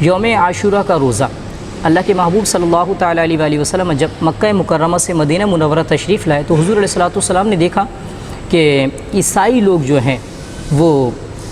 یوم عاشورہ کا روزہ اللہ کے محبوب صلی اللہ تعالیٰ علیہ وآلہ وسلم جب مکہ مکرمہ سے مدینہ منورہ تشریف لائے تو حضور علیہ الصلوۃ والسلام نے دیکھا کہ عیسائی لوگ جو ہیں وہ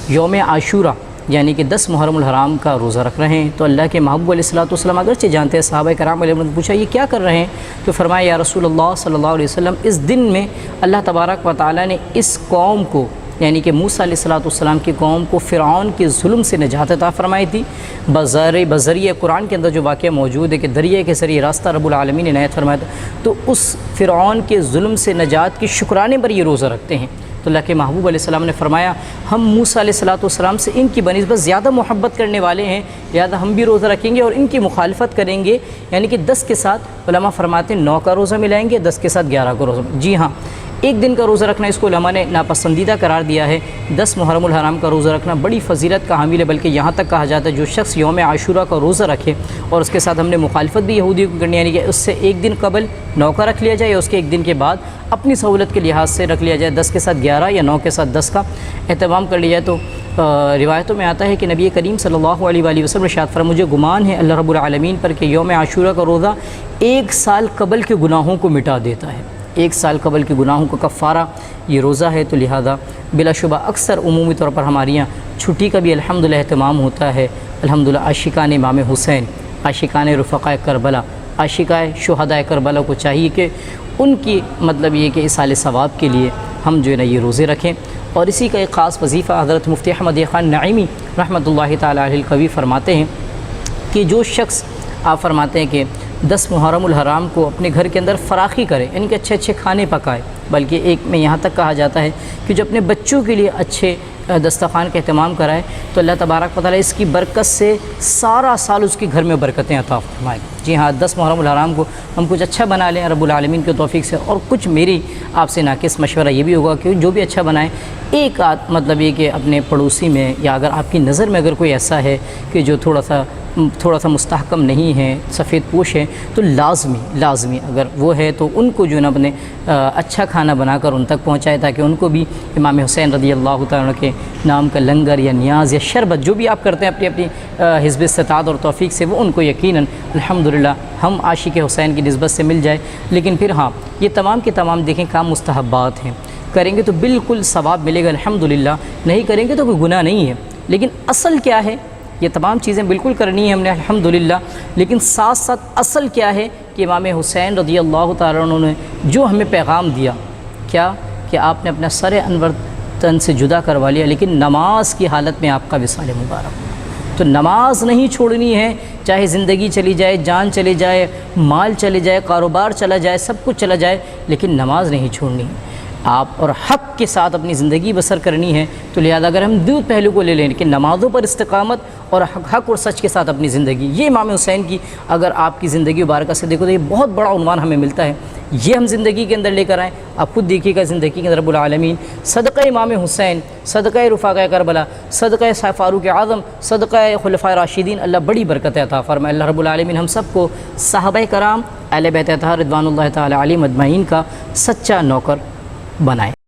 یوم عاشورہ یعنی کہ 10 محرم الحرام کا روزہ رکھ رہے ہیں۔ تو اللہ کے محبوب علیہ الصلوۃ والسلام اگرچہ جانتے ہیں، صحابہ کرام علیہ وسلم نے پوچھا یہ کیا کر رہے ہیں؟ تو فرمایا یا رسول اللہ صلی اللہ علیہ وسلم اس دن میں اللہ تبارک و تعالیٰ نے اس قوم کو یعنی کہ موسیٰ علیہ الصلوۃ والسلام کی قوم کو فرعون کے ظلم سے نجات عطا فرمائی تھی۔ بذریعہ قرآن کے اندر جو واقعہ موجود ہے کہ دریا کے ذریعے راستہ رب العالمین نے عنایت فرمایا تھا، تو اس فرعون کے ظلم سے نجات کے شکرانے پر یہ روزہ رکھتے ہیں۔ تو اللہ کے محبوب علیہ السلام نے فرمایا ہم موسیٰ علیہ الصلوۃ والسلام سے ان کی بنسبت زیادہ محبت کرنے والے ہیں، لہٰذا ہم بھی روزہ رکھیں گے اور ان کی مخالفت کریں گے، یعنی کہ 10 کے ساتھ علماء فرماتے ہیں 9 کا روزہ ملائیں گے، 10 کے ساتھ 11 کا روزہ۔ جی ہاں، ایک دن کا روزہ رکھنا اس کو علماء نے ناپسندیدہ قرار دیا ہے۔ 10 محرم الحرام کا روزہ رکھنا بڑی فضیلت کا حامل ہے، بلکہ یہاں تک کہا جاتا ہے جو شخص یوم عاشورہ کا روزہ رکھے اور اس کے ساتھ ہم نے مخالفت بھی یہودیوں کو کرنی، یعنی کہ اس سے ایک دن قبل 9 کا رکھ لیا جائے، اس کے ایک دن کے بعد اپنی سہولت کے لحاظ سے رکھ لیا جائے، 10 کے ساتھ 11 یا 9 کے ساتھ 10 کا اہتمام کر لیا جائے۔ تو روایتوں میں آتا ہے کہ نبی کریم صلی اللہ علیہ وآلہ وسلم ارشاد فرمایا مجھے گمان ہے اللہ رب العالمین پر کہ یوم عاشورہ کا روزہ 1 سال قبل کے گناہوں کو مٹا دیتا ہے، 1 سال قبل کے گناہوں کا کفارہ یہ روزہ ہے۔ تو لہذا بلا شبہ اکثر عمومی طور پر ہمارے یہاں چھٹی کا بھی الحمدللہ اہتمام ہوتا ہے۔ الحمدللہ عاشقان امام حسین، عاشقان رفقائے کربلا، عاشقائے شہدائے کربلا کو چاہیے کہ ان کی مطلب یہ کہ ایصال ثواب کے لیے ہم جو ہے نا یہ روزے رکھیں۔ اور اسی کا ایک خاص وظیفہ حضرت مفتی احمد خان نعیمی رحمۃ اللہ تعالیٰ علیہ القوی فرماتے ہیں کہ جو شخص آپ فرماتے ہیں کہ 10 محرم الحرام کو اپنے گھر کے اندر فراخی کرے، یعنی کہ اچھے اچھے کھانے پکائے، بلکہ ایک میں یہاں تک کہا جاتا ہے کہ جو اپنے بچوں کے لیے اچھے دسترخوان کا اہتمام کرائے تو اللہ تبارک و تعالیٰ اس کی برکت سے سارا سال اس کے گھر میں برکتیں عطا فرمائے۔ جی ہاں، 10 محرم الحرام کو ہم کچھ اچھا بنا لیں رب العالمین کے توفیق سے۔ اور کچھ میری آپ سے ناقص مشورہ یہ بھی ہوگا کہ جو بھی اچھا بنائیں ایک آدھ مطلب یہ کہ اپنے پڑوسی میں یا اگر آپ کی نظر میں اگر کوئی ایسا ہے کہ جو تھوڑا سا مستحکم نہیں ہے، سفید پوش ہے، تو لازمی اگر وہ ہے تو ان کو جو ہے نا اپنے اچھا کھانا بنا کر ان تک پہنچائے تاکہ ان کو بھی امام حسین رضی اللہ تعالیٰ کے نام کا لنگر یا نیاز یا شربت جو بھی آپ کرتے ہیں اپنی حسب استطاعت اور توفیق سے وہ ان کو یقیناً الحمدللہ ہم عاشق حسین کی نسبت سے مل جائے۔ لیکن پھر ہاں یہ تمام کے تمام دیکھیں کام مستحبات ہیں، کریں گے تو بالکل ثواب ملے گا الحمدللہ، نہیں کریں گے تو کوئی گناہ نہیں ہے۔ لیکن اصل کیا ہے؟ یہ تمام چیزیں بالکل کرنی ہے ہم نے الحمدللہ، لیکن ساتھ ساتھ اصل کیا ہے کہ امام حسین رضی اللہ تعالیٰ عنہ نے جو ہمیں پیغام دیا کیا کہ آپ نے اپنا سر انور تن سے جدا کروا لیا، لیکن نماز کی حالت میں آپ کا وصال مبارک ہوا۔ تو نماز نہیں چھوڑنی ہے، چاہے زندگی چلی جائے، جان چلی جائے، مال چلے جائے، کاروبار چلا جائے، سب کچھ چلا جائے، لیکن نماز نہیں چھوڑنی ہے آپ، اور حق کے ساتھ اپنی زندگی بسر کرنی ہے۔ تو لہذا اگر ہم دو پہلو کو لے لیں کہ نمازوں پر استقامت اور حق اور سچ کے ساتھ اپنی زندگی، یہ امام حسین کی اگر آپ کی زندگی مبارکہ سے دیکھو تو یہ بہت بڑا عنوان ہمیں ملتا ہے، یہ ہم زندگی کے اندر لے کر آئیں۔ آپ خود دیکھیے گا زندگی کے اندر رب العالمین صدقہ امام حسین، صدقہ رفقائے کربلا، صدقہ فاروق اعظم، صدقہ خلفائے راشدین، اللہ بڑی برکت عطا فرمائے۔ اللہ رب العالمین ہم سب کو صحابہ کرام اہل بیت اطہار رضوان اللہ تعالی علیہم اجمعین کا سچا نوکر بنائے۔